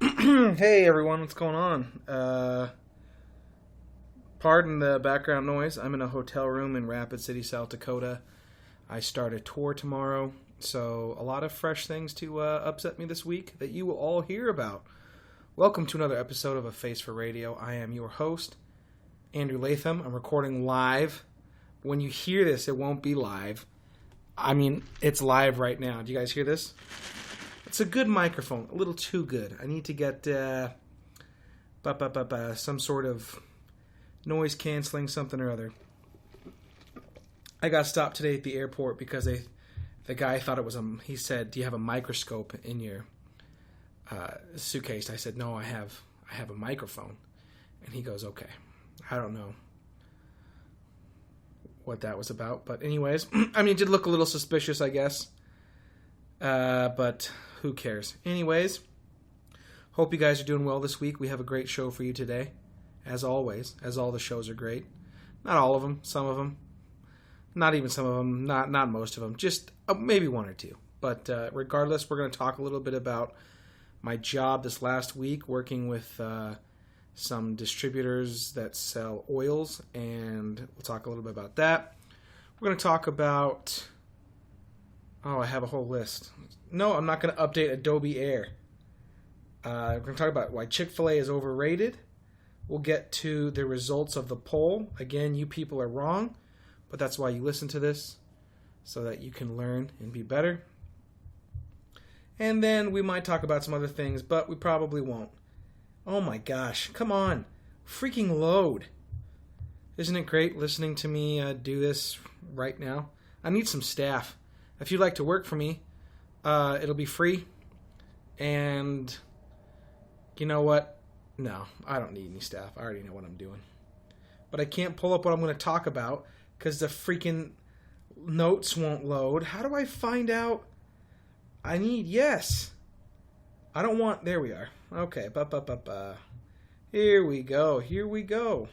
Hey everyone, what's going on? Pardon the background noise. I'm in a hotel room in Rapid City, South Dakota. I start a tour tomorrow, so a lot of fresh things to upset me this week that you will all hear about. Welcome to another episode of A Face for Radio. I am your host, Andrew Latham. I'm recording live. When you hear this, it won't be live. I mean, it's live right now. Do you guys hear this? It's a good microphone, a little too good. I need to get some sort of noise canceling something or other. I got stopped today at the airport because the guy thought it was he said, "Do you have a microscope in your suitcase?" I said, "No, I have a microphone." And he goes, "Okay." I don't know what that was about, but anyways, I mean, it did look a little suspicious, I guess. But who cares? Anyways, hope you guys are doing well this week. We have a great show for you today, as always, as all the shows are great. Not all of them, some of them. Not even some of them, not most of them, just maybe one or two. But regardless, we're going to talk a little bit about my job this last week, working with some distributors that sell oils, and we'll talk a little bit about that. We're going to talk about... Oh, I have a whole list. No, I'm not going to update Adobe Air. We're going to talk about why Chick-Fil-A is overrated. We'll get to the results of the poll. Again, you people are wrong, but that's why you listen to this, so that you can learn and be better. And then we might talk about some other things, but we probably won't. Oh my gosh, come on. Freaking load. Isn't it great listening to me do this right now? I need some staff. If you'd like to work for me, it'll be free. And you know what? No, I don't need any staff. I already know what I'm doing. But I can't pull up what I'm going to talk about because the freaking notes won't load. How do I find out? I need, yes. I don't want, there we are. Okay, Here we go.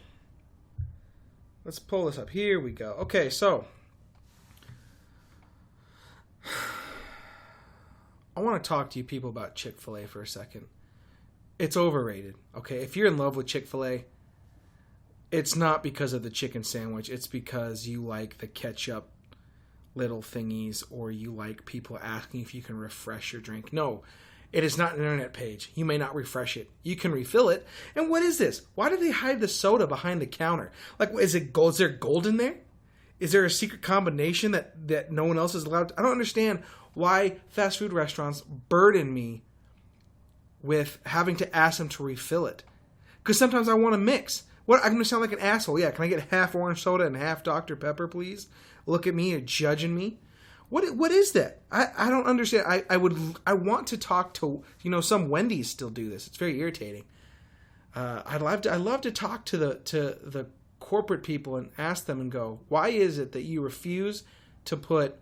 Let's pull this up. Here we go. Okay, so... I want to talk to you people about Chick-fil-A for a second. It's overrated, okay? If you're in love with Chick-fil-A, it's not because of the chicken sandwich. It's because you like the ketchup little thingies, or you like people asking if you can refresh your drink. No, it is not an internet page. You may not refresh it. You can refill it. And what is this? Why do they hide the soda behind the counter? Like, is it gold? Is there gold in there? Is there a secret combination that no one else is allowed to? I don't understand why fast food restaurants burden me with having to ask them to refill it. Because sometimes I want to mix. What? I'm going to sound like an asshole. Yeah, can I get half orange soda and half Dr. Pepper, please? Look at me, you're judging me. What is that? I don't understand. I want to talk to, some Wendy's still do this. It's very irritating. I'd love to talk to the corporate people and ask them and go, why is it that you refuse to put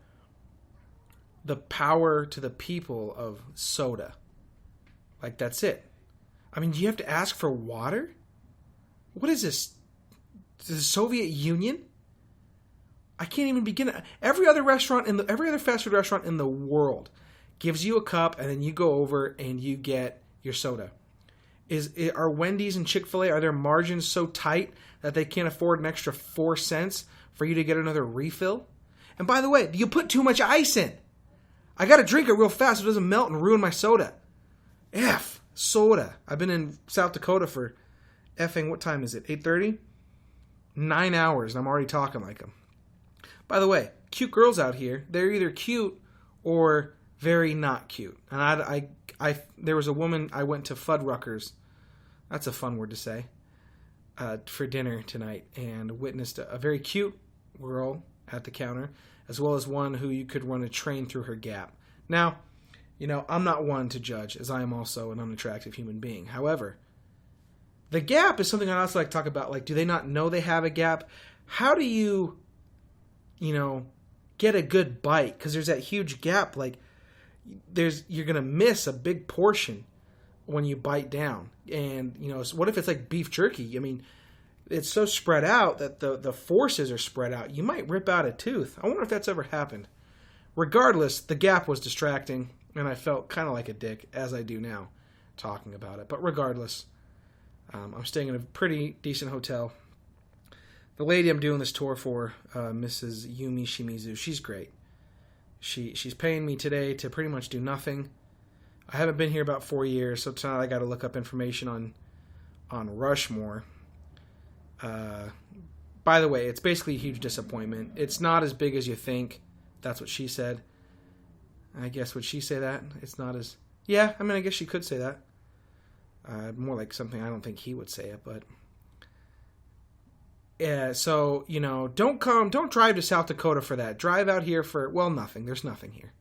the power to the people of soda? Like, that's it. I mean, do you have to ask for water? What is this? The Soviet Union? I can't even begin. Every other fast food restaurant in the world gives you a cup, and then you go over and you get your soda. Are Wendy's and Chick-fil-A, are their margins so tight that they can't afford an extra 4 cents for you to get another refill? And by the way, you put too much ice in. I got to drink it real fast so it doesn't melt and ruin my soda. Soda. I've been in South Dakota for what time is it? 8:30? 9 hours, and I'm already talking like them. By the way, cute girls out here, they're either cute or very not cute. And I there was a woman, I went to Fuddruckers, that's a fun word to say, for dinner tonight, and witnessed a very cute girl at the counter, as well as one who you could run a train through her gap. Now, I'm not one to judge, as I am also an unattractive human being. However, the gap is something I also like to talk about. Like, do they not know they have a gap? How do you, get a good bite? Because there's that huge gap. Like, you're going to miss a big portion when you bite down. And, what if it's like beef jerky? I mean, it's so spread out that the forces are spread out. You might rip out a tooth. I wonder if that's ever happened. Regardless, the gap was distracting, and I felt kind of like a dick, as I do now. talking about it. But regardless, I'm staying in a pretty decent hotel. The lady I'm doing this tour for, Mrs. Yumi Shimizu, she's great. She's paying me today to pretty much do nothing. I haven't been here about 4 years, so tonight I got to look up information on Rushmore. By the way, it's basically a huge disappointment. It's not as big as you think. That's what she said. I guess, would she say that? It's not as... Yeah, I mean, I guess she could say that. More like something I don't think he would say it, but... Yeah, so, don't drive to South Dakota for that. Drive out here for, well, nothing. There's nothing here.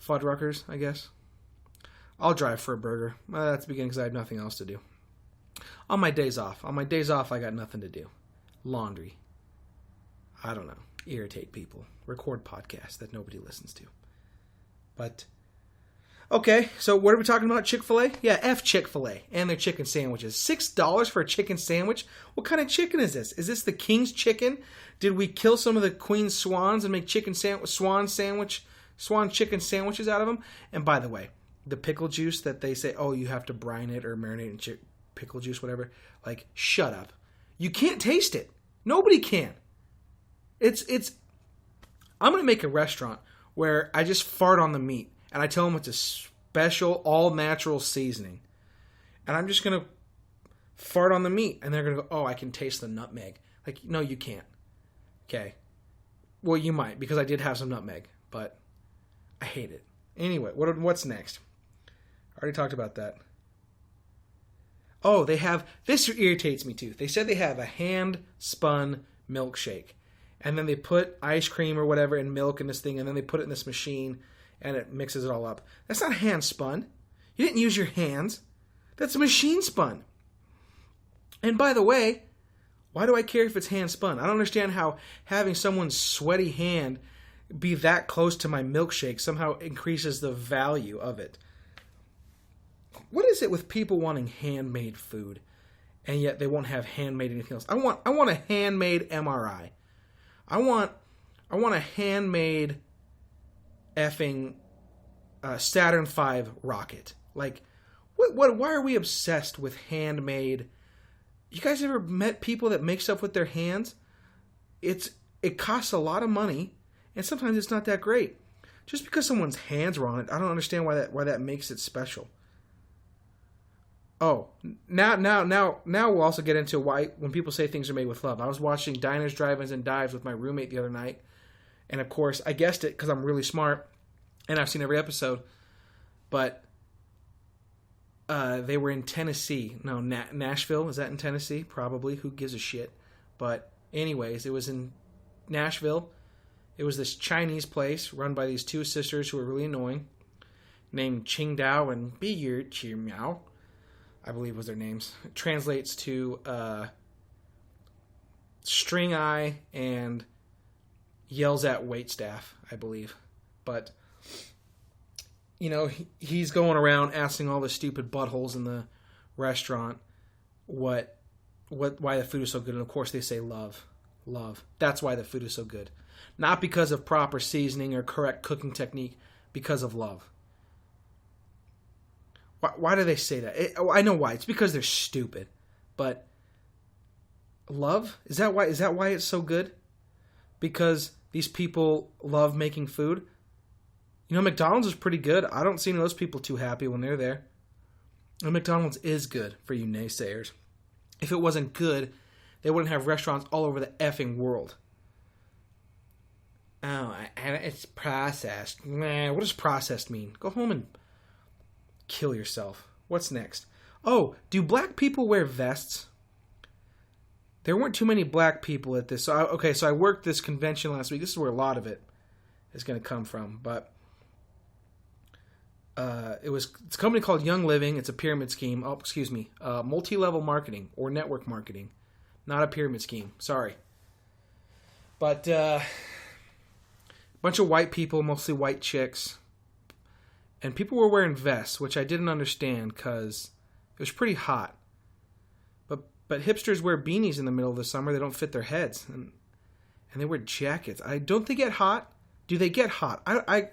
Fuddruckers, I guess. I'll drive for a burger. That's the beginning because I have nothing else to do. On my days off, I got nothing to do. Laundry. I don't know. Irritate people. Record podcasts that nobody listens to. But, okay, so what are we talking about? Chick-fil-A? Yeah, F Chick-fil-A and their chicken sandwiches. $6 for a chicken sandwich? What kind of chicken is this? Is this the king's chicken? Did we kill some of the queen's swans and make swan chicken sandwiches out of them? And by the way, the pickle juice that they say, oh, you have to brine it or marinate in pickle juice, whatever. Like, shut up. You can't taste it. Nobody can. I'm going to make a restaurant where I just fart on the meat and I tell them it's a special all-natural seasoning. And I'm just going to fart on the meat and they're going to go, oh, I can taste the nutmeg. Like, no, you can't. Okay. Well, you might because I did have some nutmeg, but I hate it. Anyway, what's next? I already talked about that. Oh, this irritates me too. They said they have a hand-spun milkshake. And then they put ice cream or whatever in milk in this thing, and then they put it in this machine, and it mixes it all up. That's not hand-spun. You didn't use your hands. That's machine-spun. And by the way, why do I care if it's hand-spun? I don't understand how having someone's sweaty hand be that close to my milkshake somehow increases the value of it. What is it with people wanting handmade food, and yet they won't have handmade anything else? I want a handmade MRI. I want a handmade effing Saturn V rocket. Like, what? Why are we obsessed with handmade? You guys ever met people that make stuff with their hands? It costs a lot of money, and sometimes it's not that great. Just because someone's hands are on it, I don't understand why that makes it special. Oh, now we'll also get into why when people say things are made with love. I was watching Diners, Drive-Ins, and Dives with my roommate the other night, and of course I guessed it because I'm really smart, and I've seen every episode. But they were in Tennessee. No, Nashville. Is that in Tennessee? Probably. Who gives a shit? But anyways, it was in Nashville. It was this Chinese place run by these two sisters who were really annoying, named Qing Dao and Biyu Qi Miao, I believe was their names. It translates to string eye and yells at waitstaff, I believe. But, he's going around asking all the stupid buttholes in the restaurant why the food is so good. And of course they say love. Love. That's why the food is so good. Not because of proper seasoning or correct cooking technique, because of love. Why do they say that? I know why. It's because they're stupid. But love? Is that why it's so good? Because these people love making food? McDonald's is pretty good. I don't see those people too happy when they're there. And McDonald's is good for you naysayers. If it wasn't good, they wouldn't have restaurants all over the effing world. Oh, it's processed. What does processed mean? Go home and kill yourself. What's next? Oh, do black people wear vests? There weren't too many black people at this. So I worked this convention last week. This is where a lot of it is going to come from. But it's a company called Young Living. It's a pyramid scheme. Oh, excuse me. Multi-level marketing or network marketing. Not a pyramid scheme. Sorry. But bunch of white people, mostly white chicks. And people were wearing vests, which I didn't understand because it was pretty hot. But hipsters wear beanies in the middle of the summer. They don't fit their heads. And they wear jackets. Don't they get hot? Do they get hot? I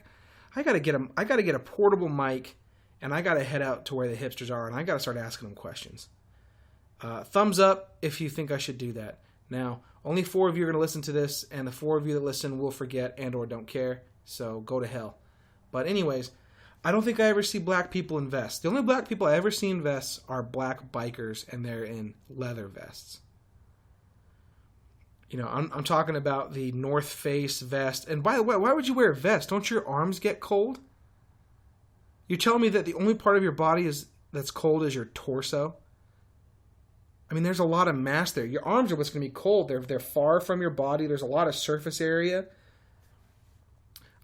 gotta get a portable mic and I got to head out to where the hipsters are, and I got to start asking them questions. Thumbs up if you think I should do that. Now, only 4 of you are going to listen to this, and the 4 of you that listen will forget and or don't care, so go to hell. But anyways, I don't think I ever see black people in vests. The only black people I ever see in vests are black bikers, and they're in leather vests. You know, I'm talking about the North Face vest. And by the way, why would you wear a vest? Don't your arms get cold? You're telling me that the only part of your body that's cold is your torso? I mean, there's a lot of mass there. Your arms are what's going to be cold. They're far from your body. There's a lot of surface area.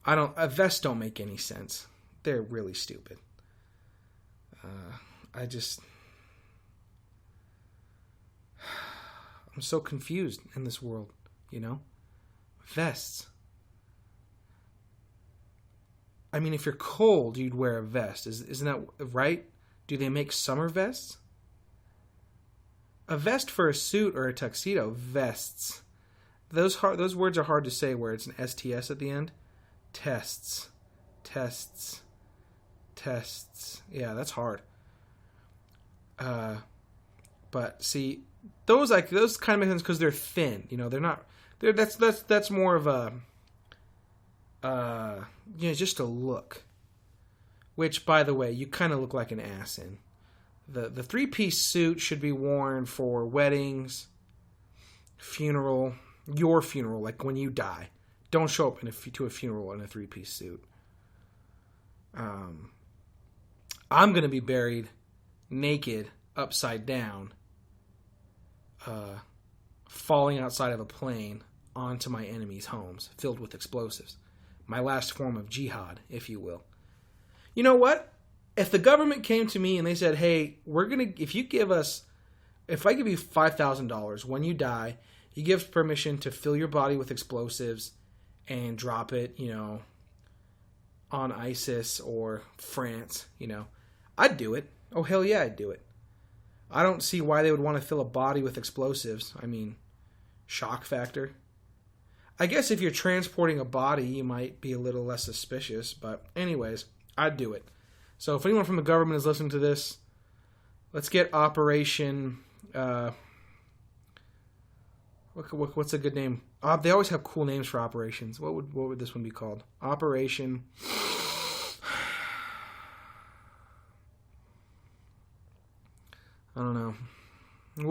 A vest don't make any sense. They're really stupid. I'm so confused in this world, you know? Vests. I mean, if you're cold, you'd wear a vest. Isn't that right? Do they make summer vests? A vest for a suit or a tuxedo. Vests. Those words are hard to say where it's an STS at the end. Tests. Tests. Tests. Yeah, that's hard. But see, those kind of make sense because they're thin. You know, they're not. That's more of a just a look. Which, by the way, you kind of look like an ass in. The 3-piece suit should be worn for weddings, your funeral, like when you die. Don't show up to a funeral in a 3-piece suit. I'm going to be buried naked, upside down, falling outside of a plane onto my enemies' homes, filled with explosives. My last form of jihad, if you will. You know what? If the government came to me and they said, hey, if I give you $5,000 when you die, you give permission to fill your body with explosives and drop it, you know, on ISIS or France, you know, I'd do it. Oh, hell yeah, I'd do it. I don't see why they would want to fill a body with explosives. I mean, shock factor. I guess if you're transporting a body, you might be a little less suspicious, but anyways, I'd do it. So if anyone from the government is listening to this, let's get Operation... what's a good name? They always have cool names for operations. What would this one be called? Operation... I don't know.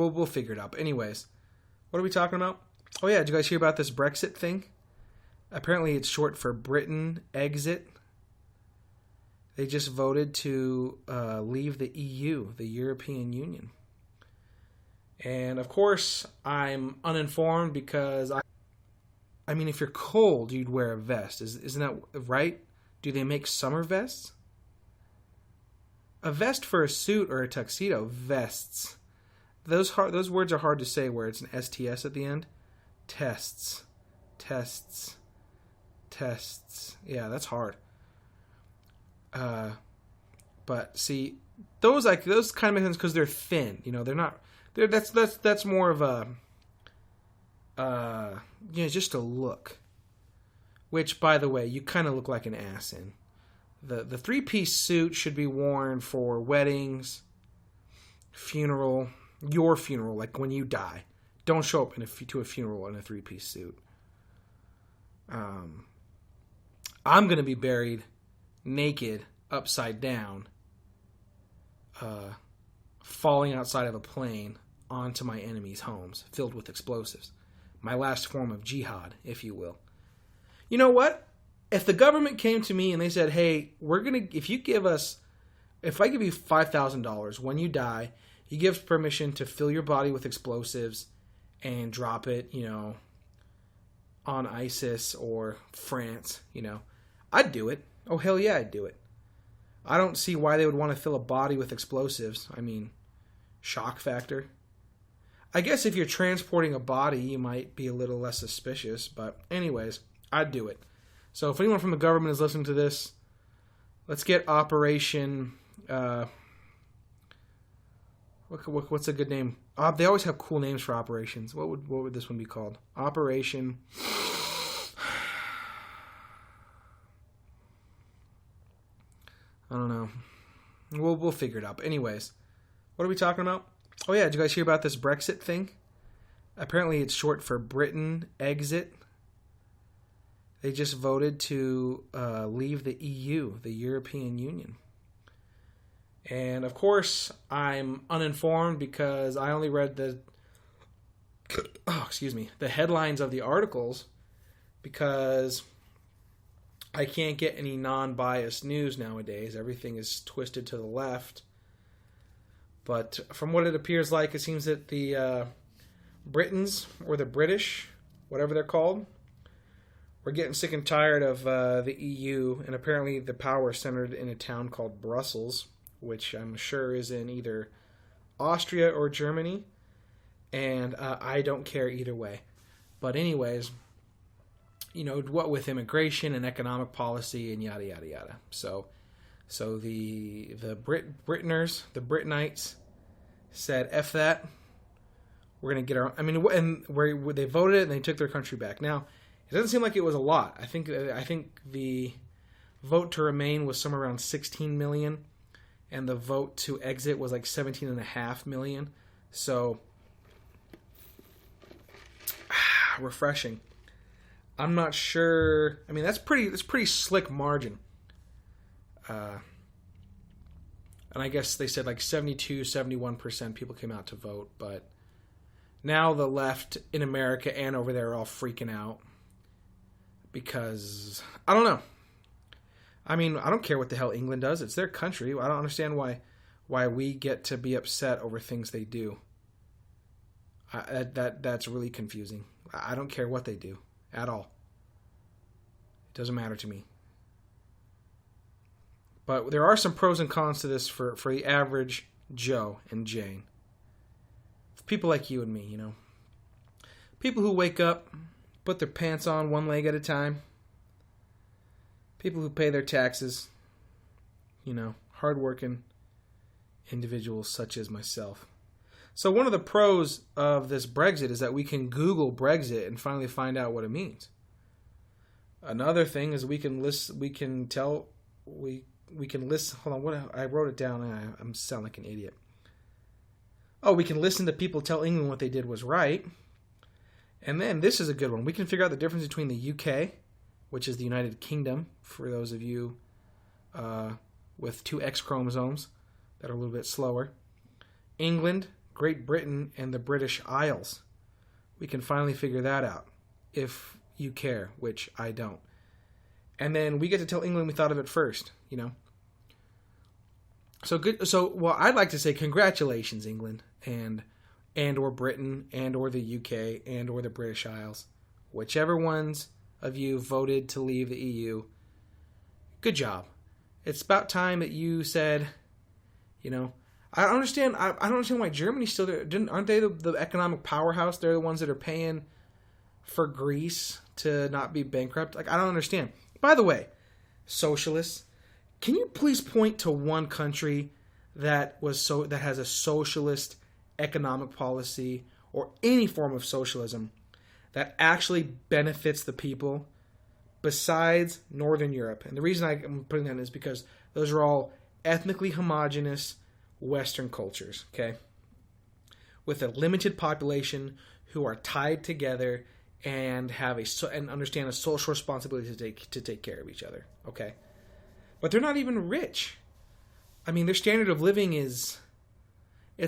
We'll figure it out. But anyways, what are we talking about? Oh yeah, did you guys hear about this Brexit thing? Apparently it's short for Britain exit. They just voted to leave the EU, the European Union. And of course, I'm uninformed because I mean, if you're cold, you'd wear a vest. Isn't that right? Do they make summer vests? A vest for a suit or a tuxedo. Vests. Those words are hard to say where it's an STS at the end. Tests. Tests. Tests. Yeah, that's hard. But see, those kind of make sense because they're thin. You know, they're not. That's more of a just a look. Which, by the way, you kind of look like an ass in. The 3-piece suit should be worn for weddings, your funeral, like when you die. Don't show up to a funeral in a 3-piece suit. I'm going to be buried naked, upside down, falling outside of a plane onto my enemies' homes, filled with explosives. My last form of jihad, if you will. You know what? If the government came to me and they said, hey, if I give you $5,000 when you die, you give permission to fill your body with explosives and drop it, you know, on ISIS or France, you know, I'd do it. Oh, hell yeah, I'd do it. I don't see why they would want to fill a body with explosives. I mean, shock factor. I guess if you're transporting a body, you might be a little less suspicious, but anyways, I'd do it. So if anyone from the government is listening to this, let's get Operation... what's a good name? They always have cool names for operations. What would this one be called? Operation... I don't know. We'll figure it out. But anyways, what are we talking about? Oh yeah, did you guys hear about this Brexit thing? Apparently it's short for Britain exit. They just voted to leave the EU, the European Union. And of course, I'm uninformed because I only read the headlines of the articles, because I can't get any non-biased news nowadays. Everything is twisted to the left. But from what it appears like, it seems that the Britons, or the British, whatever they're called, we're getting sick and tired of the EU, and apparently the power is centered in a town called Brussels, which I'm sure is in either Austria or Germany, and I don't care either way. But anyways, what with immigration and economic policy and yada yada yada. So the Britons, the Britonites, said F that. We're gonna get our. And where they voted it and they took their country back. Now, it doesn't seem like it was a lot. I think the vote to remain was somewhere around 16 million, and the vote to exit was like 17.5 million. So refreshing. I'm not sure. That's pretty slick margin. And I guess they said like 71% people came out to vote, but now the left in America and over there are all freaking out because I don't know. I don't care what the hell England does. It's their country. I don't understand why we get to be upset over things they do. That's really confusing. I don't care what they do at all. It doesn't matter to me. But there are some pros and cons to this for the average Joe and Jane. People like you and me, People who wake up, put their pants on one leg at a time. People who pay their taxes. Hardworking individuals such as myself. So one of the pros of this Brexit is that we can Google Brexit and finally find out what it means. Another thing is we can listen. Hold on, I wrote it down. I'm sound like an idiot. Oh, we can listen to people tell England what they did was right. And then this is a good one. We can figure out the difference between the UK, which is the United Kingdom, for those of you with 2 X chromosomes that are a little bit slower. England, Great Britain, and the British Isles. We can finally figure that out, if you care, which I don't. And then we get to tell England we thought of it first, So good. So, well, I'd like to say congratulations, England, and or Britain, and or the UK, and or the British Isles. Whichever ones of you voted to leave the EU, good job. It's about time that you said, I don't understand. I don't understand why Germany's still there. Aren't they the economic powerhouse? They're the ones that are paying for Greece to not be bankrupt. I don't understand. By the way, socialists, can you please point to one country that has a socialist economic policy or any form of socialism that actually benefits the people besides Northern Europe? And the reason I'm putting that in is because those are all ethnically homogenous Western cultures, okay? With a limited population who are tied together and and understand a social responsibility to take care of each other, okay? But they're not even rich. Their standard of living it's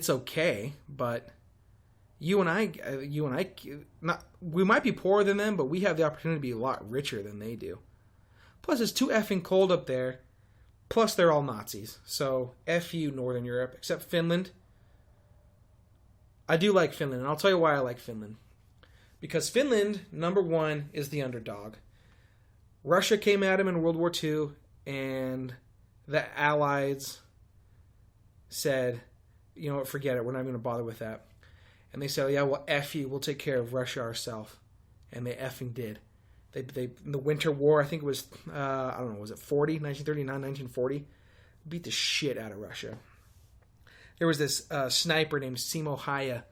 okay, but we might be poorer than them, but we have the opportunity to be a lot richer than they do. Plus, it's too effing cold up there. Plus, they're all Nazis. So, F you, Northern Europe, except Finland. I do like Finland, and I'll tell you why I like Finland. Because Finland, number one, is the underdog. Russia came at him in World War II, and the Allies said, forget it, we're not going to bother with that. And they said, yeah, well, F you, we'll take care of Russia ourselves. And they effing did. They in the Winter War, I think it was, was it 1939, 1940? Beat the shit out of Russia. There was this sniper named Simo Haya,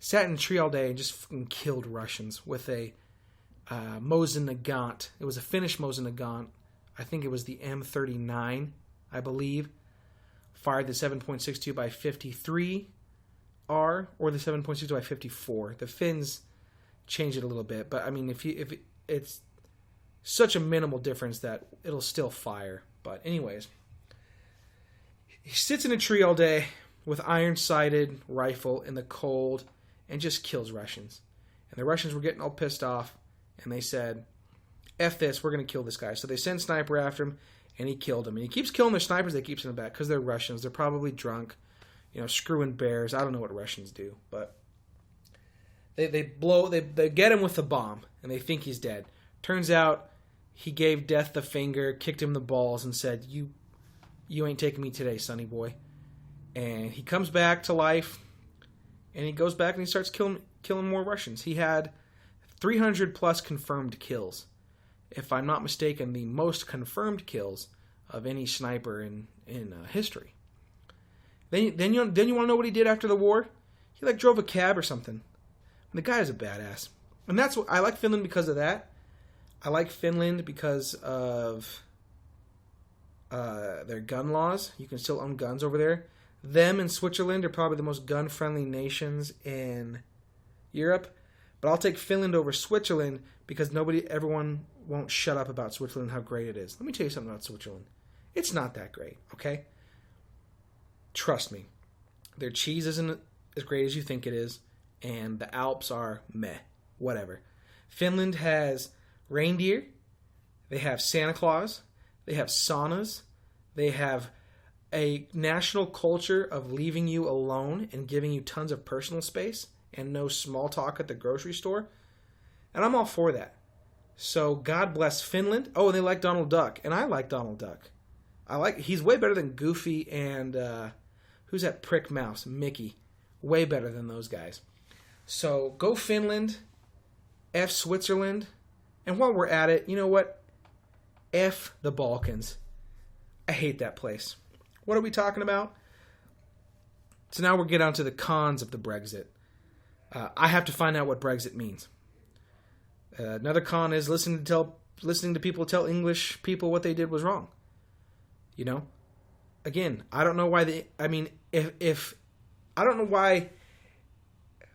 sat in a tree all day and just fucking killed Russians with a Mosin Nagant. It was a Finnish Mosin Nagant. I think it was the M39, I believe. fired the 7.62 by 53R or the 7.62 by 54. The fins change it a little bit, but I mean, if it's such a minimal difference that it'll still fire. But anyways, he sits in a tree all day with iron-sighted rifle in the cold and just kills Russians. And the Russians were getting all pissed off, and they said, F this, we're going to kill this guy. So they send sniper after him, and he killed him. And he keeps killing their snipers they keep sending back because they're Russians. They're probably drunk, screwing bears. I don't know what Russians do, but they get him with the bomb, and they think he's dead. Turns out he gave death the finger, kicked him in the balls, and said, You ain't taking me today, sonny boy. And he comes back to life, and he goes back and he starts killing more Russians. He had 300 plus confirmed kills. If I'm not mistaken, the most confirmed kills of any sniper in history. Then you want to know what he did after the war? He drove a cab or something. And the guy is a badass. And that's what I like Finland because of that. I like Finland because of their gun laws. You can still own guns over there. Them and Switzerland are probably the most gun-friendly nations in Europe. But I'll take Finland over Switzerland because everyone won't shut up about Switzerland and how great it is. Let me tell you something about Switzerland. It's not that great, okay? Trust me. Their cheese isn't as great as you think it is, and the Alps are meh, whatever. Finland has reindeer, they have Santa Claus, they have saunas, they have a national culture of leaving you alone and giving you tons of personal space and no small talk at the grocery store. And I'm all for that. So God bless Finland. Oh, and they like Donald Duck. And I like Donald Duck. He's way better than Goofy and who's that prick mouse? Mickey. Way better than those guys. So go Finland. F Switzerland. And while we're at it, you know what? F the Balkans. I hate that place. What are we talking about? So now we'll get on to the cons of the Brexit. I have to find out what Brexit means. Another con is listening to people tell English people what they did was wrong. Again, I don't know why if I don't know why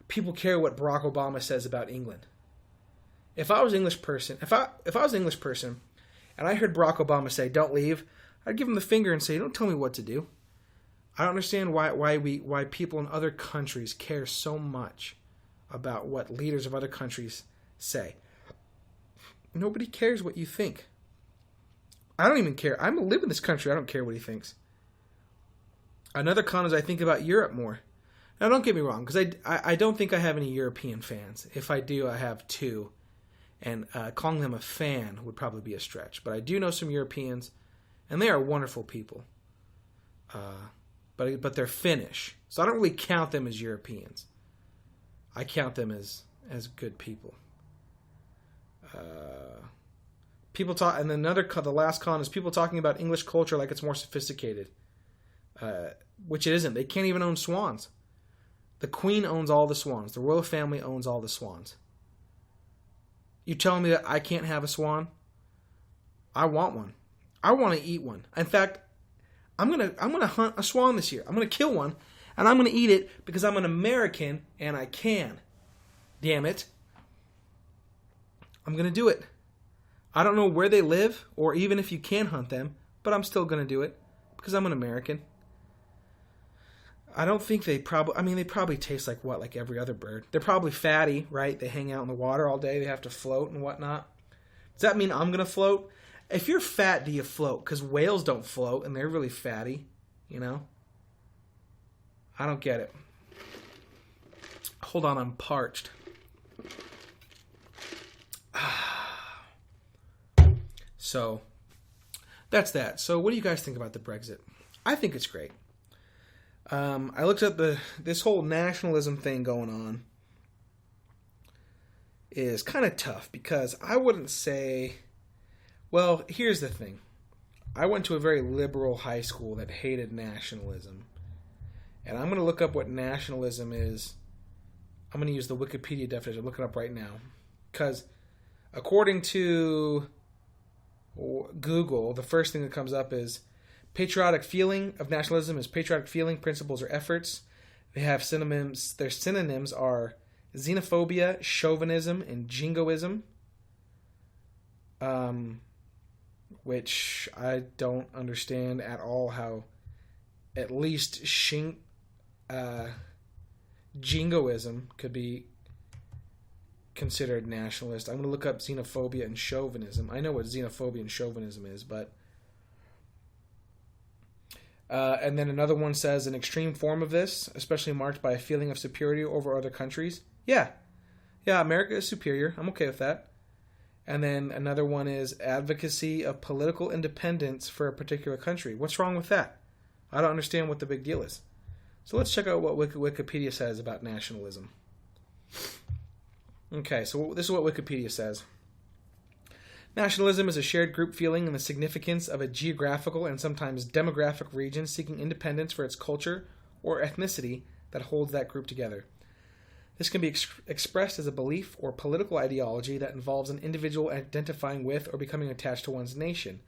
people care what Barack Obama says about England. If I was an English person, if I was an English person and I heard Barack Obama say don't leave, I'd give him the finger and say, don't tell me what to do. I don't understand why people in other countries care so much about what leaders of other countries say. Nobody cares what you think. I don't even care. I live in this country. I don't care what he thinks. Another con is I think about Europe more. Now, don't get me wrong, because I don't think I have any European fans. If I do, I have two. And calling them a fan would probably be a stretch. But I do know some Europeans, and they are wonderful people. But they're Finnish. So I don't really count them as Europeans. I count them as good people. People talk, and then the last con is people talking about English culture like it's more sophisticated, which it isn't. They can't even own swans. The Queen owns all the swans. The royal family owns all the swans. You telling me that I can't have a swan? I want one. I want to eat one. In fact, I'm gonna hunt a swan this year. I'm gonna kill one, and I'm gonna eat it because I'm an American and I can. Damn it. I'm gonna do it. I don't know where they live or even if you can hunt them, but I'm still gonna do it because I'm an American. I don't think they probably taste like every other bird. They're probably fatty, right? They hang out in the water all day. They have to float and whatnot. Does that mean I'm gonna float? If you're fat, do you float? Because whales don't float, and they're really fatty, I don't get it. Hold on, I'm parched. So, that's that. So, what do you guys think about the Brexit? I think it's great. I looked at this whole nationalism thing going on is kind of tough because I wouldn't say... Well, here's the thing. I went to a very liberal high school that hated nationalism. And I'm going to look up what nationalism is. I'm going to use the Wikipedia definition. I'm looking up right now. Because according to Google, the first thing that comes up is Patriotic feeling of nationalism is patriotic feeling, principles, or efforts. They have synonyms. Their synonyms are xenophobia, chauvinism, and jingoism. Which I don't understand at all how at least jingoism could be considered nationalist. I'm going to look up xenophobia and chauvinism. I know what xenophobia and chauvinism is, but... and then another one says, an extreme form of this, especially marked by a feeling of superiority over other countries. Yeah, America is superior. I'm okay with that. And then another one is advocacy of political independence for a particular country. What's wrong with that? I don't understand what the big deal is. So let's check out what Wikipedia says about nationalism. Okay, so this is what Wikipedia says. Nationalism is a shared group feeling in the significance of a geographical and sometimes demographic region seeking independence for its culture or ethnicity that holds that group together. This can be expressed as a belief or political ideology that involves an individual identifying with or becoming attached to one's nation.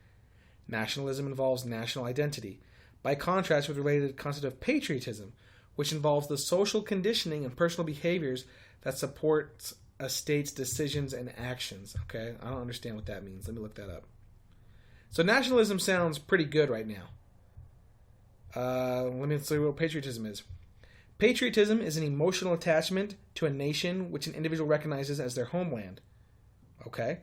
Nationalism involves national identity, by contrast with the related concept of patriotism, which involves the social conditioning and personal behaviors that support a state's decisions and actions. Okay, I don't understand what that means. Let me look that up. So nationalism sounds pretty good right now. Let me see what patriotism is. Patriotism is an emotional attachment to a nation which an individual recognizes as their homeland. Okay?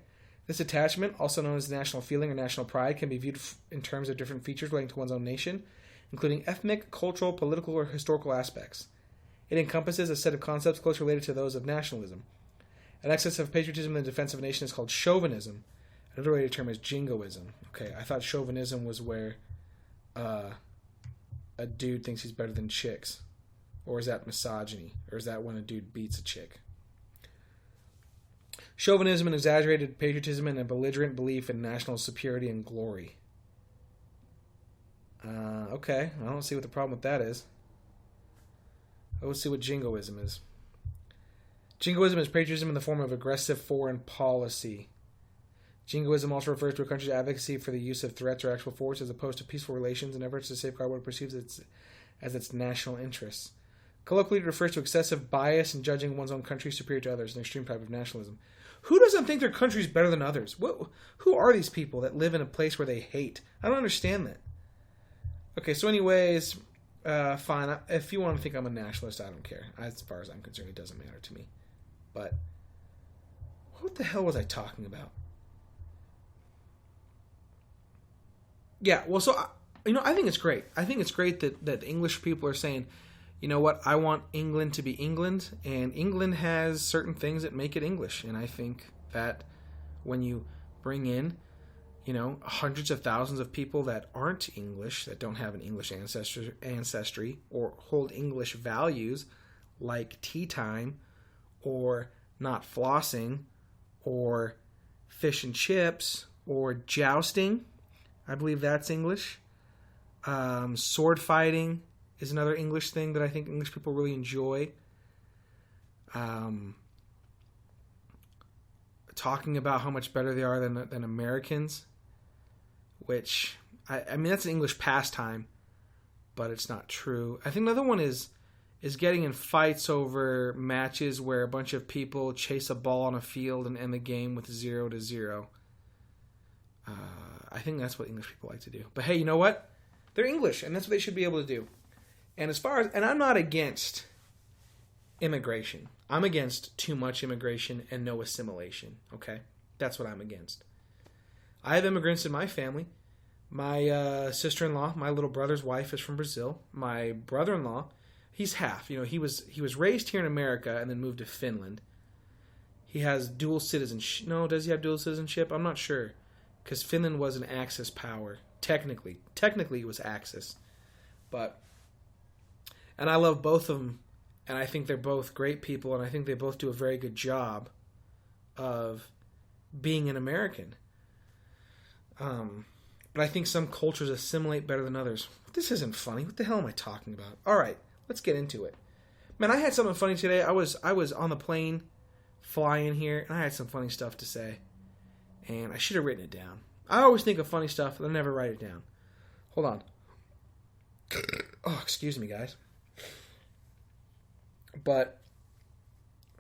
This attachment, also known as national feeling or national pride, can be viewed in terms of different features relating to one's own nation, including ethnic, cultural, political, or historical aspects. It encompasses a set of concepts closely related to those of nationalism. An excess of patriotism in the defense of a nation is called chauvinism. Another related term is jingoism. Okay, I thought chauvinism was where a dude thinks he's better than chicks. Or is that misogyny? Or is that when a dude beats a chick? Chauvinism, an exaggerated patriotism, and a belligerent belief in national superiority and glory. Okay, I don't see what the problem with that is. Let's see what jingoism is. Jingoism is patriotism in the form of aggressive foreign policy. Jingoism also refers to a country's advocacy for the use of threats or actual force as opposed to peaceful relations and efforts to safeguard what it perceives as its national interests. Colloquially, it refers to excessive bias in judging one's own country superior to others, an extreme type of nationalism. Who doesn't think their country is better than others? Who are these people that live in a place where they hate? I don't understand that. Okay, so anyways, fine. If you want to think I'm a nationalist, I don't care. As far as I'm concerned, it doesn't matter to me. But what the hell was I talking about? Yeah, well, so, I think it's great. I think it's great that English people are saying, you know what, I want England to be England, and England has certain things that make it English. And I think that when you bring in, hundreds of thousands of people that aren't English, that don't have an English ancestry, or hold English values like tea time, or not flossing, or fish and chips, or jousting, I believe that's English. Sword fighting is another English thing that I think English people really enjoy. Talking about how much better they are than Americans, which, I mean, that's an English pastime, but it's not true. I think another one is getting in fights over matches where a bunch of people chase a ball on a field and end the game with 0-0. I think that's what English people like to do. But hey, you know what? They're English, and that's what they should be able to do. And I'm not against immigration. I'm against too much immigration and no assimilation. Okay, that's what I'm against. I have immigrants in my family. My sister-in-law, my little brother's wife, is from Brazil. My brother-in-law, he's half. He was raised here in America and then moved to Finland. He has dual citizenship. No, does he have dual citizenship? I'm not sure, because Finland was an Axis power. Technically, it was Axis, and I love both of them, and I think they're both great people, and I think they both do a very good job of being an American. But I think some cultures assimilate better than others. This isn't funny. What the hell am I talking about? All right, let's get into it. Man, I had something funny today. I was on the plane flying here, and I had some funny stuff to say, and I should have written it down. I always think of funny stuff, but I never write it down. Hold on. Oh, excuse me, guys. But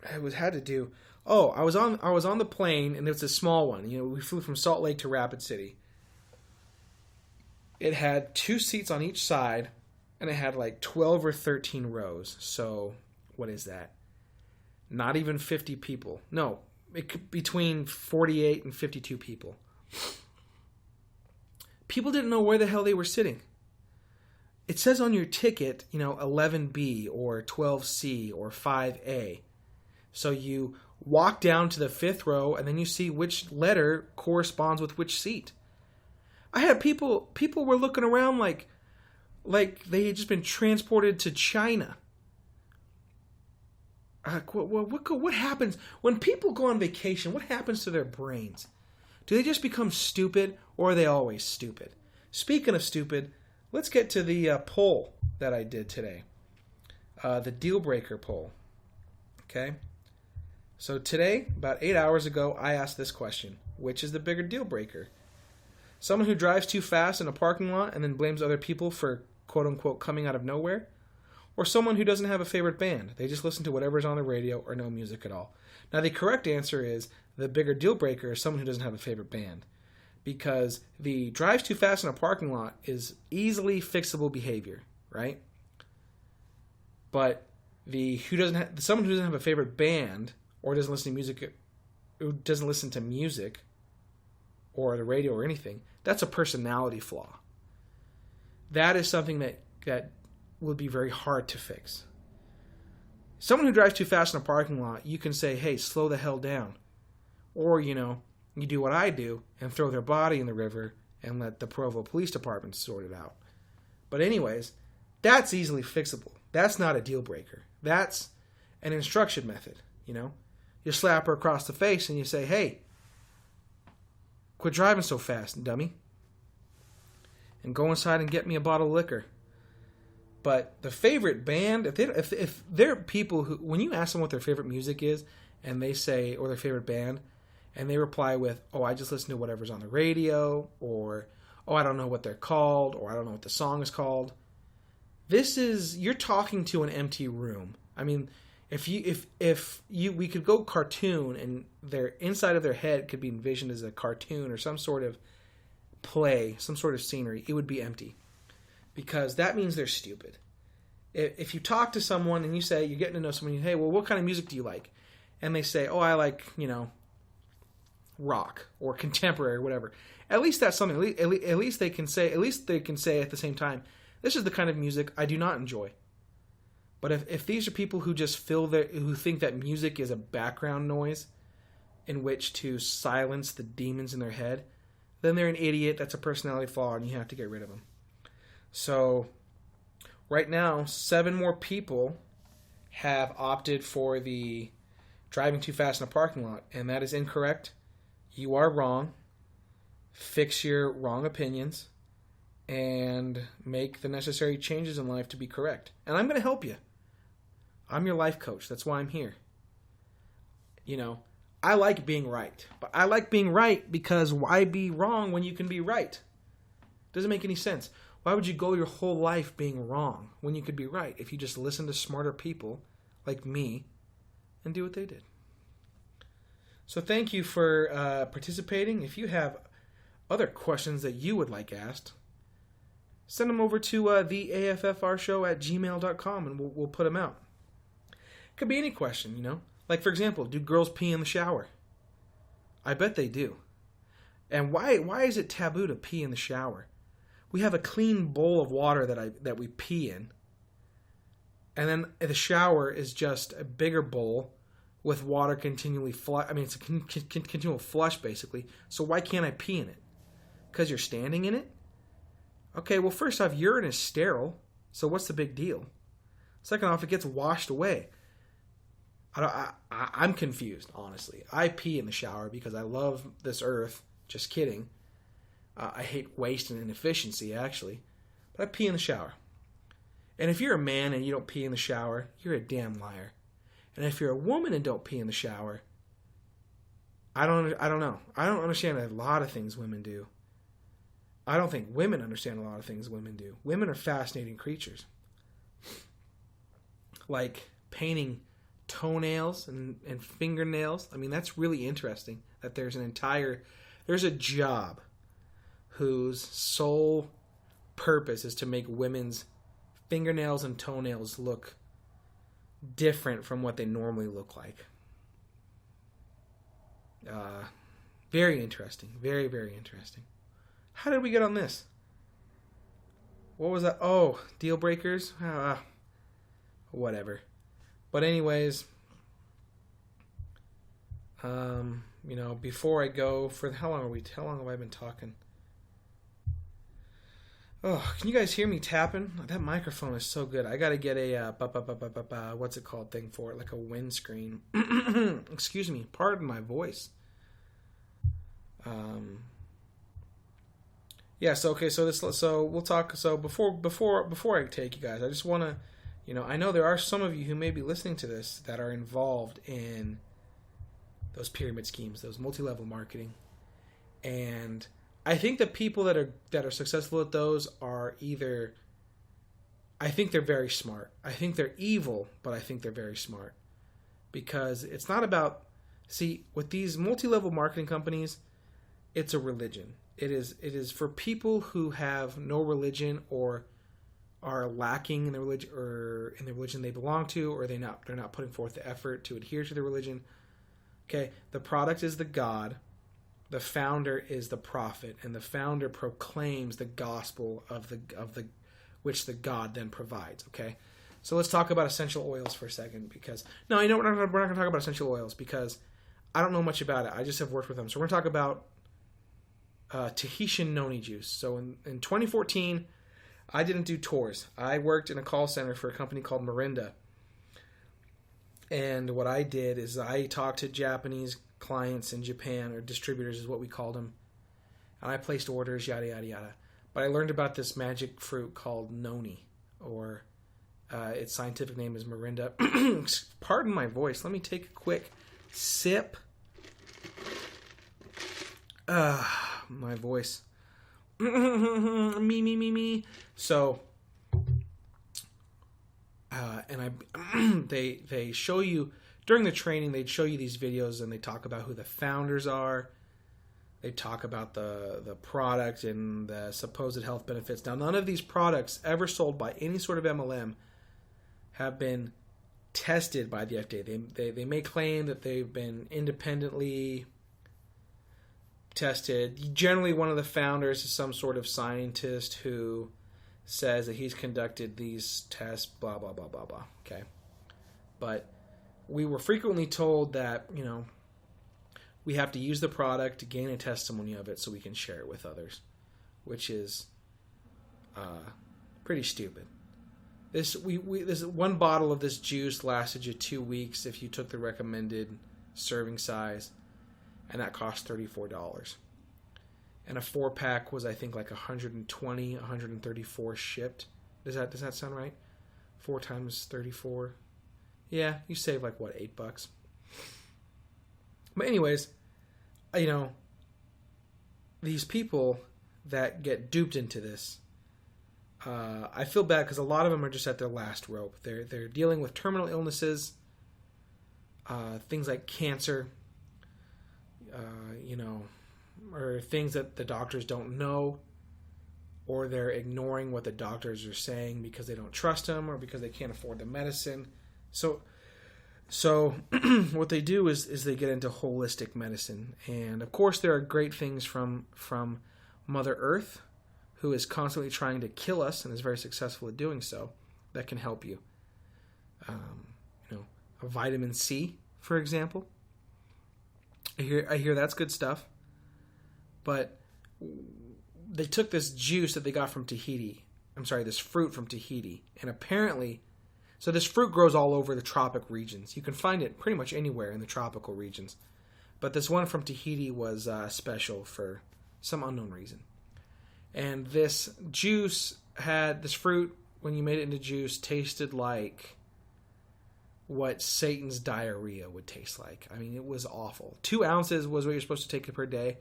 had to do. Oh, I was on the plane, and it was a small one. We flew from Salt Lake to Rapid City. It had 2 seats on each side, and it had like 12 or 13 rows. So what is that? Not even 50 people. No, between 48 and 52 people. People didn't know where the hell they were sitting. It says on your ticket, 11B or 12C or 5A. So you walk down to the 5th row, and then you see which letter corresponds with which seat. I had people were looking around like they had just been transported to China. What happens when people go on vacation? What happens to their brains? Do they just become stupid, or are they always stupid? Speaking of stupid, let's get to the poll that I did today. The deal breaker poll. Okay? So today, about 8 hours ago, I asked this question. Which is the bigger deal breaker? Someone who drives too fast in a parking lot and then blames other people for quote-unquote coming out of nowhere? Or someone who doesn't have a favorite band. They just listen to whatever's on the radio or no music at all. Now, the correct answer is the bigger deal breaker is someone who doesn't have a favorite band. Because the drives too fast in a parking lot is easily fixable behavior, right? But someone who doesn't have a favorite band or doesn't listen to music or the radio or anything, that's a personality flaw. That is something that would be very hard to fix. Someone who drives too fast in a parking lot, you can say, hey, slow the hell down. Or, you do what I do and throw their body in the river and let the Provo Police Department sort it out. But anyways, that's easily fixable. That's not a deal breaker. That's an instruction method, You slap her across the face and you say, hey, quit driving so fast, dummy. And go inside and get me a bottle of liquor. But the favorite band, if there are people who, when you ask them what their favorite music is, and they say, or their favorite band, and they reply with, oh, I just listen to whatever's on the radio, or, oh, I don't know what they're called, or I don't know what the song is called. You're talking to an empty room. I mean, if we could go cartoon, and their inside of their head could be envisioned as a cartoon or some sort of play, some sort of scenery, it would be empty. Because that means they're stupid. If you talk to someone and you say, you're getting to know someone, hey, well, what kind of music do you like? And they say, oh, I like, rock or contemporary or whatever. At least that's something. At least they can say at the same time, this is the kind of music I do not enjoy. But if these are people who just who think that music is a background noise in which to silence the demons in their head, then they're an idiot. That's a personality flaw, and you have to get rid of them. So, right now, 7 more people have opted for the driving too fast in a parking lot, and that is incorrect. You are wrong. Fix your wrong opinions and make the necessary changes in life to be correct. And I'm going to help you. I'm your life coach. That's why I'm here. I like being right. But I like being right because why be wrong when you can be right? Doesn't make any sense. Why would you go your whole life being wrong when you could be right if you just listen to smarter people like me and do what they did? So thank you for participating. If you have other questions that you would like asked, send them over to theaffrshow@gmail.com and we'll put them out. It could be any question, Like, for example, do girls pee in the shower? I bet they do. And why is it taboo to pee in the shower? We have a clean bowl of water that we pee in. And then the shower is just a bigger bowl with water continually it's a continual flush, basically. So why can't I pee in it? Because you're standing in it? Okay, well, first off, urine is sterile. So what's the big deal? Second off, it gets washed away. I'm confused, honestly. I pee in the shower because I love this earth. Just kidding. I hate waste and inefficiency, actually. But I pee in the shower. And if you're a man and you don't pee in the shower, you're a damn liar. And if you're a woman and don't pee in the shower, I don't know. I don't understand a lot of things women do. I don't think women understand a lot of things women do. Women are fascinating creatures. Like painting toenails and fingernails. I mean, that's really interesting that there's a job whose sole purpose is to make women's fingernails and toenails look different from what they normally look like. Very interesting. Very, very interesting. How did we get on this? What was that? Oh, deal breakers? Whatever. But anyways, before I go, how long have I been talking? Oh, can you guys hear me tapping? That microphone is so good. I gotta get a what's it called thing for it, like a windscreen. Excuse me. Pardon my voice. Yeah. So we'll talk. So before I take you guys, I just want to, I know there are some of you who may be listening to this that are involved in those pyramid schemes, those multi-level marketing, and I think the people that are successful at those are either, I think they're very smart. I think they're evil, but I think they're very smart. Because it's not about, with these multi-level marketing companies, it's a religion. It is for people who have no religion or are lacking in the religion or in the religion they belong to, or they're not putting forth the effort to adhere to the religion. Okay, the product is the God. The founder is the prophet, and the founder proclaims the gospel of the which the God then provides. Okay, so let's talk about essential oils for a second, because we're not going to talk about essential oils because I don't know much about it. I just have worked with them. So we're going to talk about Tahitian Noni juice. So in 2014, I didn't do tours. I worked in a call center for a company called Mirinda, and what I did is I talked to Japanese clients in Japan, or distributors is what we called them, and I placed orders, yada yada yada. But I learned about this magic fruit called Noni, or its scientific name is Mirinda. Pardon my voice. Let me take a quick sip. My voice. me. So, and they show you. During the training, they'd show you these videos, and they talk about who the founders are. They talk about the product and the supposed health benefits. Now, none of these products ever sold by any sort of MLM have been tested by the FDA. They may claim that they've been independently tested. Generally, one of the founders is some sort of scientist who says that he's conducted these tests, blah, blah, blah, blah, blah. Okay? But we were frequently told that, we have to use the product to gain a testimony of it so we can share it with others, which is pretty stupid. This one bottle of this juice lasted you 2 weeks if you took the recommended serving size, and that cost $34. And a 4-pack was, I think, like $120, $134 shipped. Does that sound right? 4 times 34. Yeah, you save like what, $8. But anyways, these people that get duped into this, I feel bad because a lot of them are just at their last rope. They're dealing with terminal illnesses, things like cancer, or things that the doctors don't know, or they're ignoring what the doctors are saying because they don't trust them or because they can't afford the medicine. So what they do is they get into holistic medicine. And of course there are great things from Mother Earth, who is constantly trying to kill us and is very successful at doing so, that can help you. A vitamin C, for example. I hear that's good stuff. But they took this juice that they got from Tahiti. This fruit from Tahiti. And apparently, so this fruit grows all over the tropic regions. You can find it pretty much anywhere in the tropical regions. But this one from Tahiti was special for some unknown reason. And this fruit, when you made it into juice, tasted like what Satan's diarrhea would taste like. I mean, it was awful. 2 ounces was what you're supposed to take per day.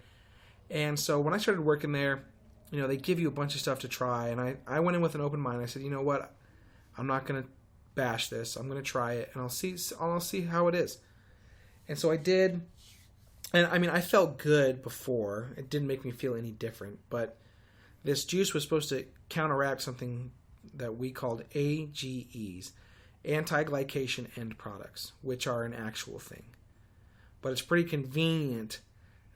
And so when I started working there, they give you a bunch of stuff to try. And I went in with an open mind. I said, you know what? I'm not going to bash this. I'm going to try it, and I'll see how it is. And so I did. And I mean, I felt good before. It didn't make me feel any different. But this juice was supposed to counteract something that we called AGEs, anti-glycation end products, which are an actual thing. But it's pretty convenient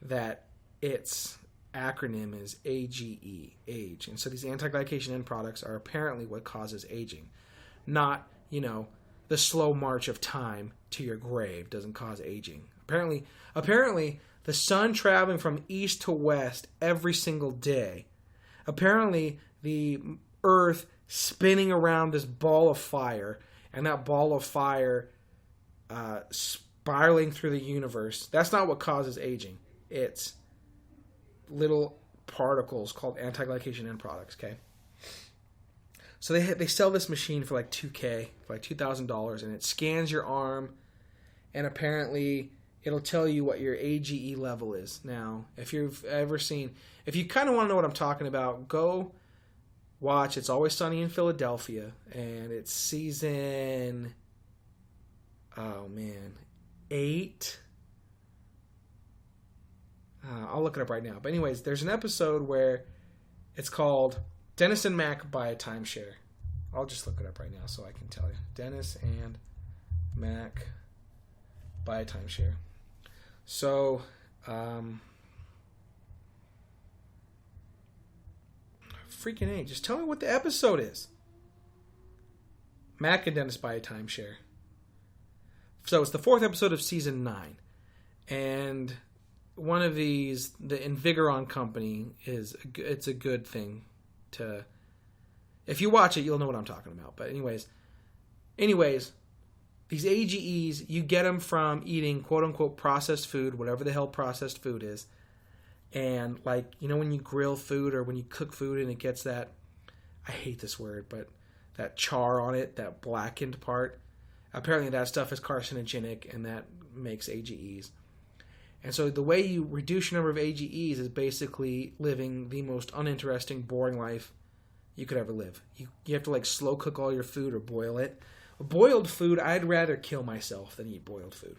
that its acronym is AGE, age. And so these anti-glycation end products are apparently what causes aging. Not, the slow march of time to your grave doesn't cause aging. Apparently, the sun traveling from east to west every single day. Apparently, the earth spinning around this ball of fire, and that ball of fire spiraling through the universe. That's not what causes aging. It's little particles called anti-glycation end products, okay? So they sell this machine for like $2,000, for like $2,000, and it scans your arm, and apparently it'll tell you what your AGE level is. Now, if you kind of want to know what I'm talking about, go watch It's Always Sunny in Philadelphia, and it's season, 8. I'll look it up right now. But anyways, there's an episode where it's called Dennis and Mac Buy a Timeshare. I'll just look it up right now so I can tell you. Dennis and Mac Buy a Timeshare. So, freaking A, just tell me what the episode is. Mac and Dennis Buy a Timeshare. So it's the 4th episode of season 9. And one of these, the Invigoron company, it's a good thing to, if you watch it, you'll know what I'm talking about. But anyways, these AGEs, you get them from eating quote-unquote processed food, whatever the hell processed food is. And like, when you grill food or when you cook food and it gets that, I hate this word, but that char on it, that blackened part, apparently that stuff is carcinogenic and that makes AGEs. And so the way you reduce your number of AGEs is basically living the most uninteresting, boring life you could ever live. You have to like slow cook all your food or boil it. Boiled food, I'd rather kill myself than eat boiled food.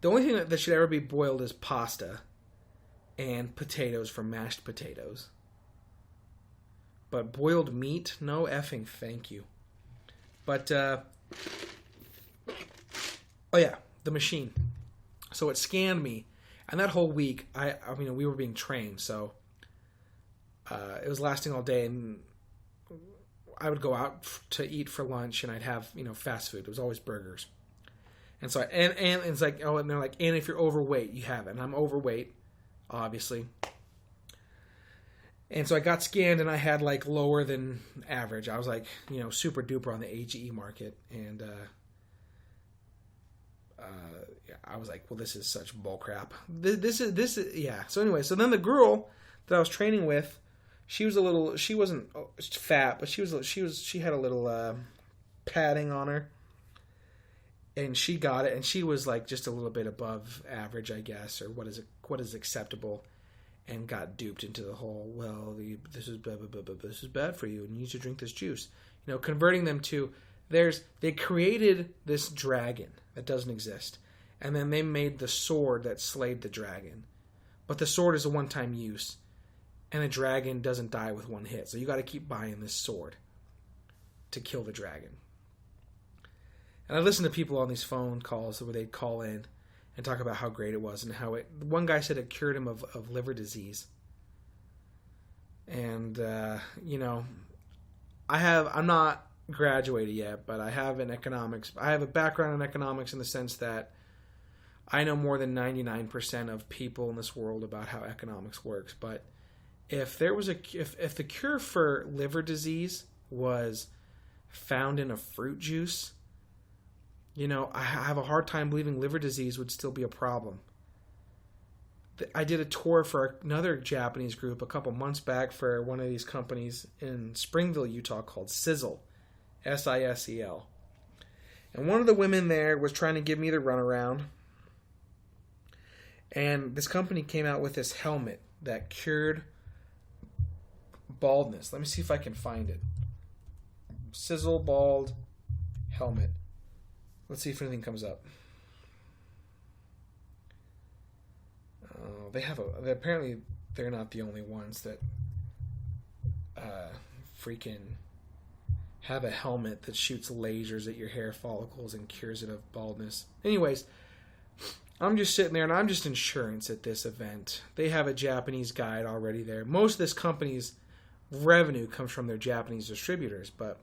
The only thing that should ever be boiled is pasta and potatoes from mashed potatoes. But boiled meat, no effing thank you. But, oh yeah, the machine. So it scanned me, and that whole week, we were being trained, so it was lasting all day, and I would go out to eat for lunch, and I'd have, fast food. It was always burgers. And so, and it's like, and they're like, and if you're overweight, you have it. And I'm overweight, obviously. And so I got scanned, and I had like lower than average. I was like, super duper on the AGE market, and I was like, well, this is such bullcrap. This is yeah. So anyway, so then the girl that I was training with, she wasn't fat, but she had a little padding on her, and she got it, and she was like just a little bit above average, I guess, or what is acceptable, and got duped into the whole, well, this is bad for you, and you need to drink this juice. Converting them to, they created this dragon that doesn't exist, and then they made the sword that slayed the dragon. But the sword is a one-time use, and the dragon doesn't die with one hit. So you got to keep buying this sword to kill the dragon. And I listened to people on these phone calls where they'd call in and talk about how great it was, and how one guy said it cured him of liver disease. And, I'm not graduated yet, but I have a background in economics in the sense that I know more than 99% of people in this world about how economics works. But if the cure for liver disease was found in a fruit juice, I have a hard time believing liver disease would still be a problem. I did a tour for another Japanese group a couple months back for one of these companies in Springville, Utah, called Sizzle, SISEL. And one of the women there was trying to give me the runaround. And this company came out with this helmet that cured baldness. Let me see if I can find it. Sizzle bald helmet. Let's see if anything comes up. Apparently they're not the only ones that freaking have a helmet that shoots lasers at your hair follicles and cures it of baldness. Anyways, I'm just sitting there and I'm just insurance at this event. They have a Japanese guide already there. Most of this company's revenue comes from their Japanese distributors, but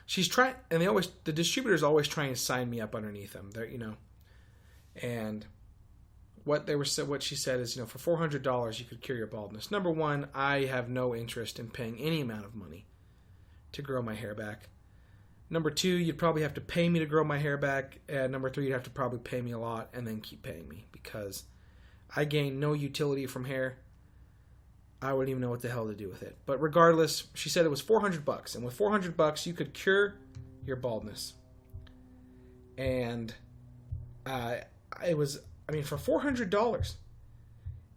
she's trying, and the distributors always try and sign me up underneath them. They're, and what she said is, for $400 you could cure your baldness. Number one, I have no interest in paying any amount of money to grow my hair back. Number two, you'd probably have to pay me to grow my hair back. And number three, you'd have to probably pay me a lot and then keep paying me, because I gain no utility from hair. I wouldn't even know what the hell to do with it. But regardless, she said it was $400, and with $400 you could cure your baldness. And for $400,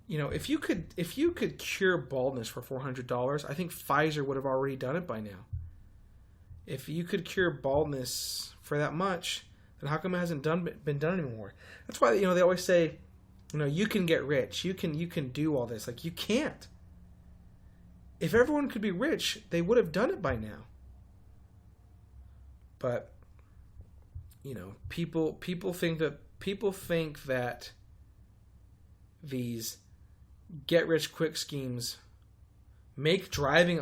if you could cure baldness for $400, I think Pfizer would have already done it by now. If you could cure baldness for that much, then how come it hasn't been done anymore? That's why they always say, you can get rich, you can do all this. Like, you can't. If everyone could be rich, they would have done it by now. But people think that these get rich quick schemes make driving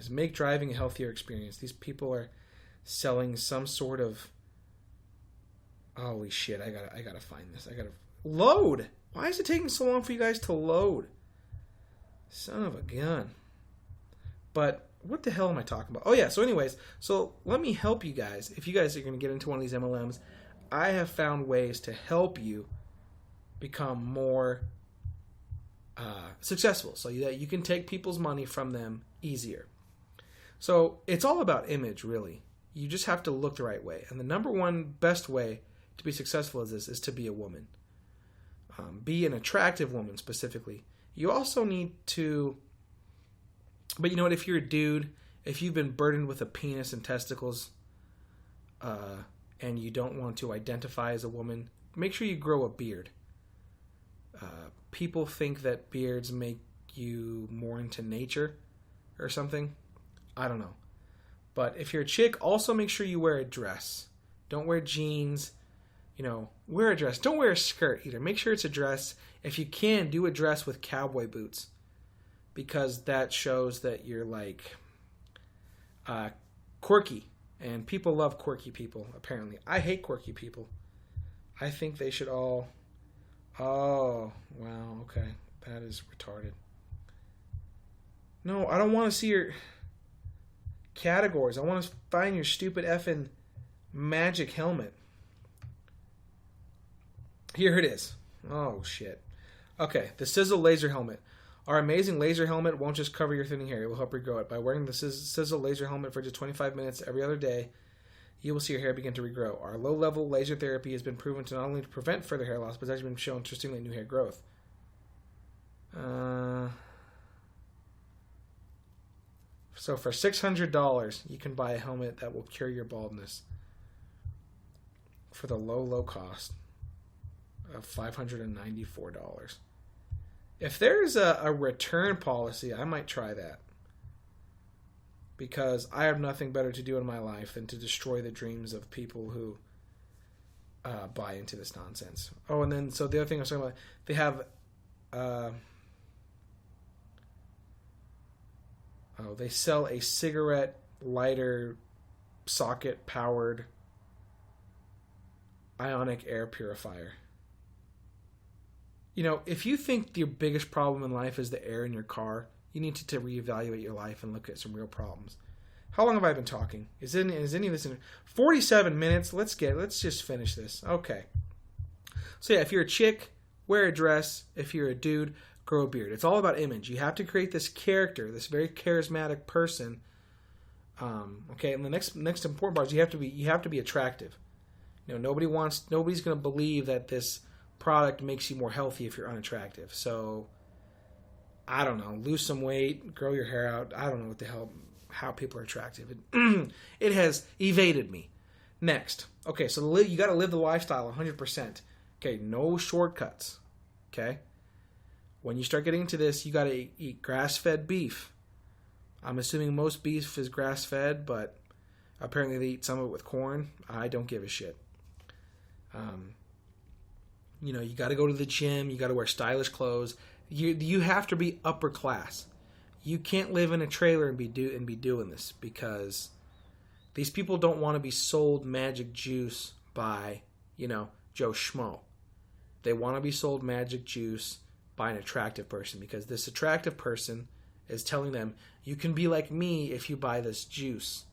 make driving a healthier experience. These people are selling some sort of, holy shit, I gotta find this. I gotta load. Why is it taking so long for you guys to load? Son of a gun. But what the hell am I talking about? Oh yeah, so anyways, so let me help you guys. If you guys are going to get into one of these MLMs, I have found ways to help you become more successful, so that you can take people's money from them easier. So it's all about image, really. You just have to look the right way. And the number one best way to be successful at this is to be a woman. Be an attractive woman, specifically. You also need to... But you know what? If you're a dude, if you've been burdened with a penis and testicles, and you don't want to identify as a woman, make sure you grow a beard. People think that beards make you more into nature or something. I don't know. But if you're a chick, also make sure you wear a dress. Don't wear jeans. Wear a dress. Don't wear a skirt either. Make sure it's a dress. If you can, do a dress with cowboy boots, because that shows that you're like quirky, and people love quirky people, apparently. I hate quirky people. I think they should all... Oh, wow, okay. That is retarded. No, I don't want to see your categories. I want to find your stupid effing magic helmet. Here it is. Oh, shit. Okay, the Sizzle Laser Helmet. Our amazing laser helmet won't just cover your thinning hair. It will help regrow it. By wearing the Sizzle Laser Helmet for just 25 minutes every other day, you will see your hair begin to regrow. Our low-level laser therapy has been proven to not only prevent further hair loss, but has actually been shown to stimulate new hair growth. So for $600, you can buy a helmet that will cure your baldness for the low cost of $594. If there's a return policy, I might try that. Because I have nothing better to do in my life than to destroy the dreams of people who buy into this nonsense. Oh, and then, so the other thing I was talking about, they have... they sell a cigarette lighter socket-powered ionic air purifier. If you think your biggest problem in life is the air in your car, you need to reevaluate your life and look at some real problems. How long have I been talking? Is any of this in 47 minutes? Let's just finish this. Okay. So yeah, if you're a chick, wear a dress. If you're a dude, grow a beard. It's all about image. You have to create this character, this very charismatic person. Okay, and the next important part is you have to be attractive. Nobody's going to believe that this product makes you more healthy if you're unattractive. So I don't know, lose some weight, grow your hair out. I don't know what the hell, how people are attractive. It has evaded me. Next. Okay, so you got to live the lifestyle 100%. Okay, no shortcuts. Okay? When you start getting into this, you got to eat grass-fed beef. I'm assuming most beef is grass-fed, but apparently they eat some of it with corn. I don't give a shit. You got to go to the gym. You got to wear stylish clothes. You have to be upper class. You can't live in a trailer and be doing this, because these people don't want to be sold magic juice by, Joe Schmo. They want to be sold magic juice by an attractive person, because this attractive person is telling them, you can be like me if you buy this juice.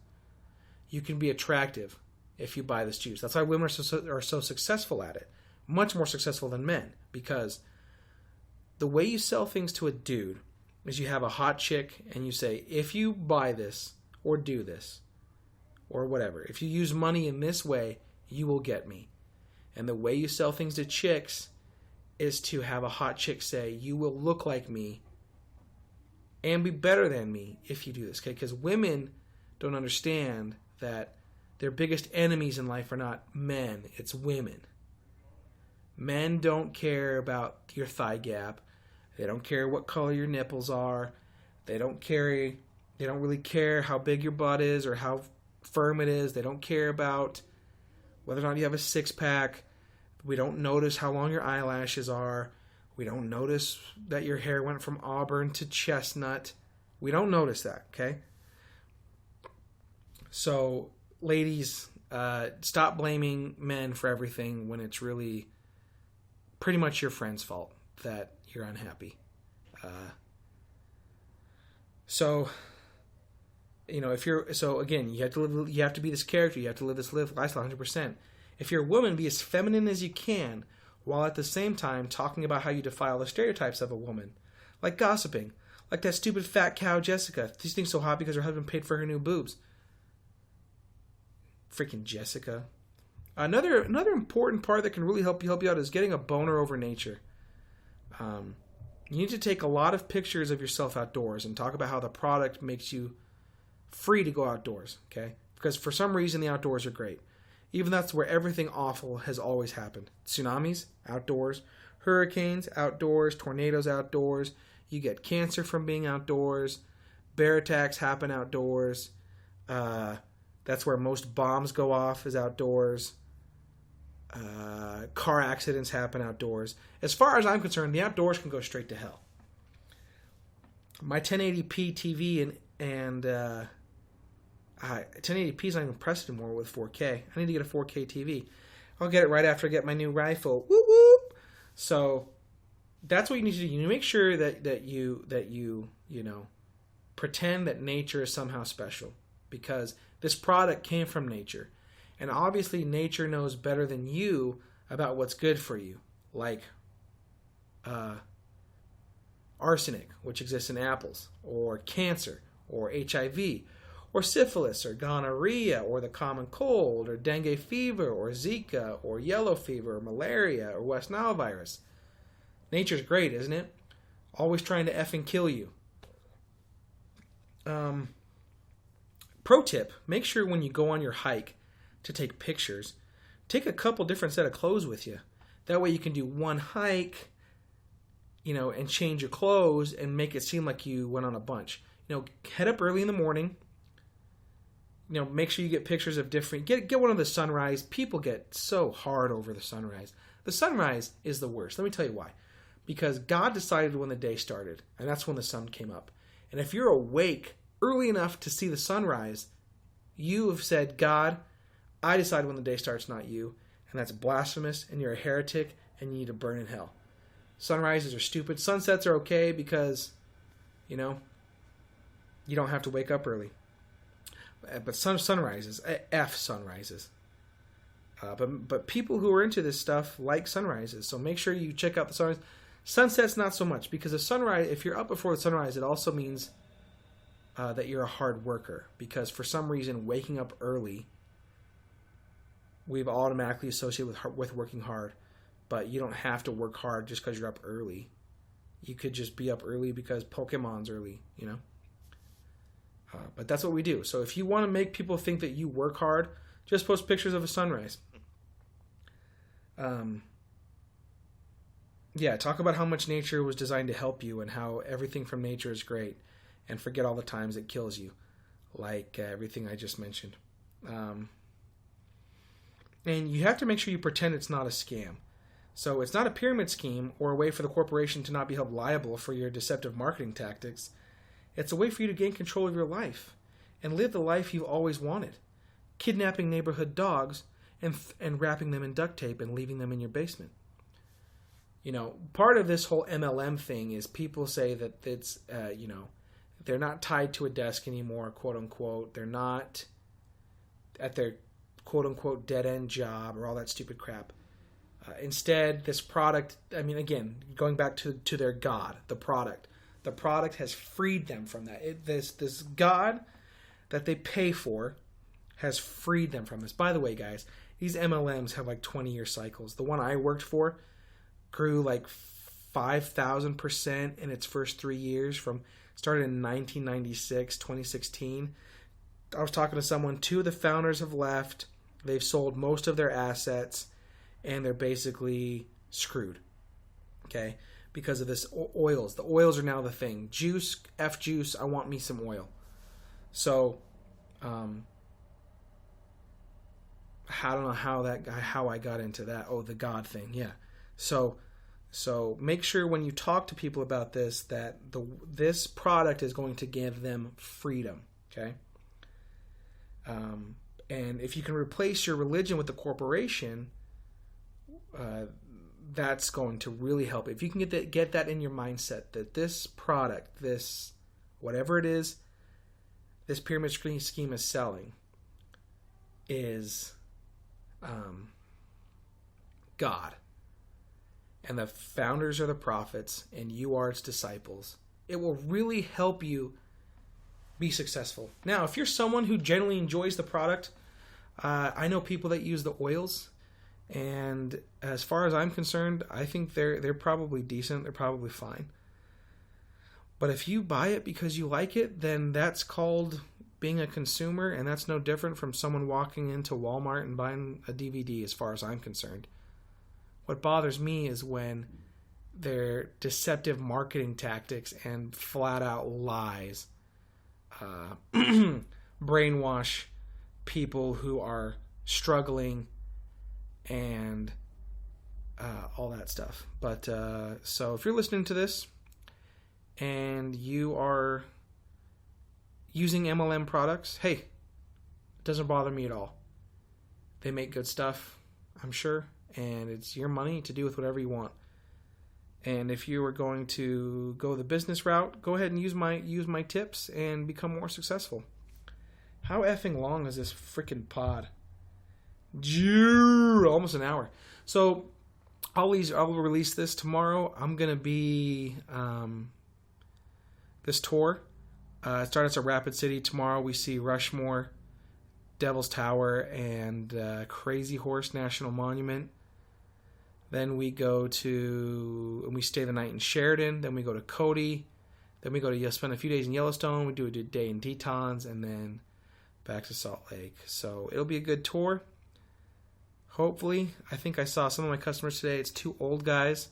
You can be attractive if you buy this juice. That's why women are so successful at it. Much more successful than men, because the way you sell things to a dude is you have a hot chick and you say, if you buy this or do this or whatever, if you use money in this way, you will get me. And the way you sell things to chicks is to have a hot chick say, you will look like me and be better than me if you do this. Okay? Because women don't understand that their biggest enemies in life are not men, it's women. Men don't care about your thigh gap. They don't care what color your nipples are. They don't really care how big your butt is or how firm it is. They don't care about whether or not you have a six-pack. We don't notice how long your eyelashes are. We don't notice that your hair went from auburn to chestnut. We don't notice that, okay? So, ladies, stop blaming men for everything when it's really pretty much your friend's fault that you're unhappy. Again, you have to be this character. You have to live this lifestyle 100%. If you're a woman, be as feminine as you can, while at the same time talking about how you defy all the stereotypes of a woman, like gossiping, like that stupid fat cow Jessica. She thinks so hot because her husband paid for her new boobs. Freaking Jessica. Another important part that can really help you out is getting a boner over nature. You need to take a lot of pictures of yourself outdoors and talk about how the product makes you free to go outdoors, okay? Because for some reason the outdoors are great. Even that's where everything awful has always happened. Tsunamis, outdoors. Hurricanes, outdoors. Tornadoes, outdoors. You get cancer from being outdoors. Bear attacks happen outdoors. That's where most bombs go off, is outdoors. Car accidents happen outdoors. As far as I'm concerned, the outdoors can go straight to hell. My 1080p TV and 1080p is not even pressed anymore with 4K. I need to get a 4K TV. I'll get it right after I get my new rifle. Whoop whoop. So that's what you need to do. You need to make sure that you pretend that nature is somehow special, because this product came from nature. And obviously nature knows better than you about what's good for you, like arsenic, which exists in apples, or cancer, or HIV, or syphilis, or gonorrhea, or the common cold, or dengue fever, or Zika, or yellow fever, or malaria, or West Nile virus. Nature's great, isn't it? Always trying to effing kill you. Pro tip, make sure when you go on your hike to take pictures, take a couple different set of clothes with you. That way you can do one hike, and change your clothes and make it seem like you went on a bunch. Head up early in the morning. Make sure you get pictures of different... Get one of the sunrise. People get so hard over the sunrise. The sunrise is the worst. Let me tell you why. Because God decided when the day started, and that's when the sun came up. And if you're awake early enough to see the sunrise, you have said, God, I decide when the day starts, not you. And that's blasphemous, and you're a heretic, and you need to burn in hell. Sunrises are stupid. Sunsets are okay because, you don't have to wake up early. But sunrises, F sunrises. But people who are into this stuff like sunrises. So make sure you check out the sunrise. Sunsets, not so much, because a sunrise, if you're up before the sunrise, it also means that you're a hard worker. Because for some reason, waking up early, we've automatically associated with working hard. But you don't have to work hard just because you're up early. You could just be up early because Pokemon's early, you know? But that's what we do. So if you want to make people think that you work hard, just post pictures of a sunrise. Yeah, talk about how much nature was designed to help you and how everything from nature is great. And forget all the times it kills you, like everything I just mentioned. And you have to make sure you pretend it's not a scam. So it's not a pyramid scheme or a way for the corporation to not be held liable for your deceptive marketing tactics. It's a way for you to gain control of your life and live the life you've always wanted. Kidnapping neighborhood dogs and wrapping them in duct tape and leaving them in your basement. You know, part of this whole MLM thing is people say that it's, they're not tied to a desk anymore, quote unquote. They're not at their quote unquote dead end job or all that stupid crap. Instead, this product, I mean, again, going back to their God, the product has freed them from that. This God that they pay for has freed them from this. By the way, guys, these MLMs have like 20-year cycles. The one I worked for grew like 5,000% in its first 3 years started in 1996, 2016. I was talking to someone, 2 of the founders have left. They've sold most of their assets, and they're basically screwed. Okay? Because of this oils. The oils are now the thing. Juice, juice, I want me some oil. So, I don't know how I got into that. Oh, the God thing. Yeah. So make sure when you talk to people about this that this product is going to give them freedom. Okay? And if you can replace your religion with the corporation, that's going to really help. If you can get that in your mindset that this product, this whatever it is, this pyramid scheme is selling is God. And the founders are the prophets, and you are its disciples. It will really help you be successful. Now, if you're someone who generally enjoys the product, I know people that use the oils, and as far as I'm concerned, I think they're probably decent. They're probably fine. But if you buy it because you like it, then that's called being a consumer, and that's no different from someone walking into Walmart and buying a DVD, as far as I'm concerned. What bothers me is when their deceptive marketing tactics and flat-out lies brainwash people who are struggling and all that stuff. But so if you're listening to this and you are using MLM products, hey, it doesn't bother me at all. They make good stuff, I'm sure, and it's your money to do with whatever you want. And if you are going to go the business route, go ahead and use my tips and become more successful. How effing long is this freaking pod? Almost an hour. So I'll release this tomorrow. I'm gonna be this tour. It starts at Rapid City tomorrow. We see Rushmore, Devil's Tower, and Crazy Horse National Monument. Then we we stay the night in Sheridan. Then we go to Cody. Then we spend a few days in Yellowstone. We do a day in Tetons, and then back to Salt Lake. So it'll be a good tour. Hopefully, I think I saw some of my customers today. It's 2 old guys.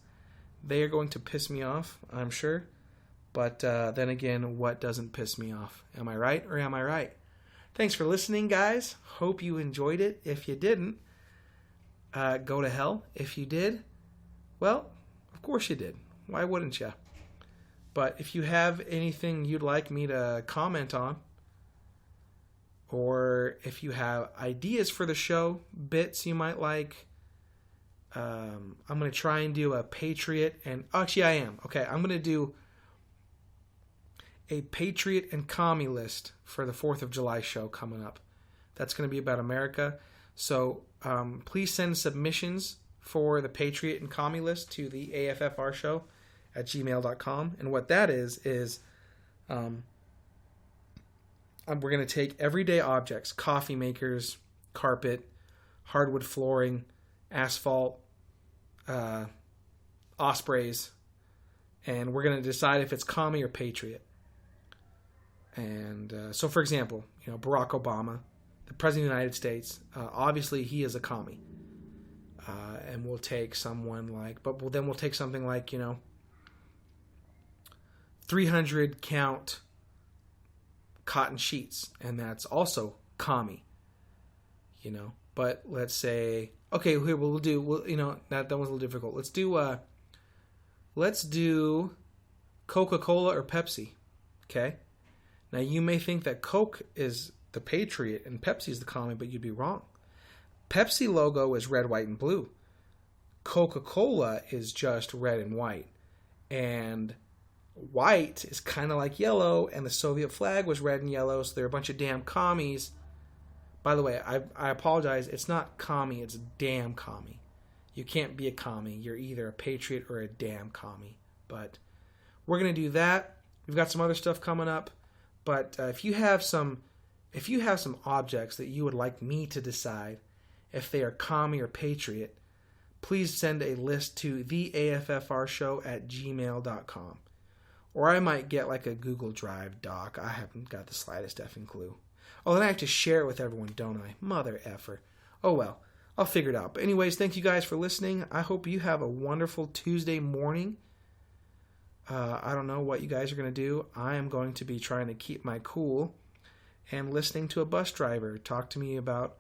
They are going to piss me off, I'm sure. But then again, what doesn't piss me off? Am I right or am I right? Thanks for listening, guys. Hope you enjoyed it. If you didn't, go to hell. If you did, well, of course you did. Why wouldn't you? But if you have anything you'd like me to comment on, or if you have ideas for the show, bits you might like, I'm going to try and do a Patriot and... Actually, I am. Okay, I'm going to do a Patriot and Commie list for the 4th of July show coming up. That's going to be about America. So please send submissions for the Patriot and Commie list to the AFFR show at gmail.com. And what that is we're going to take everyday objects, coffee makers, carpet, hardwood flooring, asphalt, ospreys, and we're going to decide if it's commie or patriot. And so, for example, Barack Obama, the President of the United States, obviously he is a commie. And we'll take someone like, then we'll take something like, 300 count cotton sheets, and that's also commie. But let's say, okay, here that was a little difficult. Let's do Coca-Cola or Pepsi. Okay. Now you may think that Coke is the patriot and Pepsi is the commie, but you'd be wrong. Pepsi logo is red, white, and blue. Coca-Cola is just red and white. And white is kind of like yellow, and the Soviet flag was red and yellow, so they're a bunch of damn commies. By the way, I apologize. It's not commie, it's damn commie. You can't be a commie. You're either a patriot or a damn commie. But we're going to do that. We've got some other stuff coming up. But if you have some objects that you would like me to decide if they are commie or patriot, please send a list to theaffrshow@gmail.com. Or I might get like a Google Drive doc. I haven't got the slightest effing clue. Oh, then I have to share it with everyone, don't I? Mother effer. Oh well, I'll figure it out. But anyways, thank you guys for listening. I hope you have a wonderful Tuesday morning. I don't know what you guys are going to do. I am going to be trying to keep my cool and listening to a bus driver talk to me about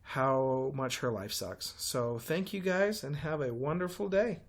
how much her life sucks. So thank you guys and have a wonderful day.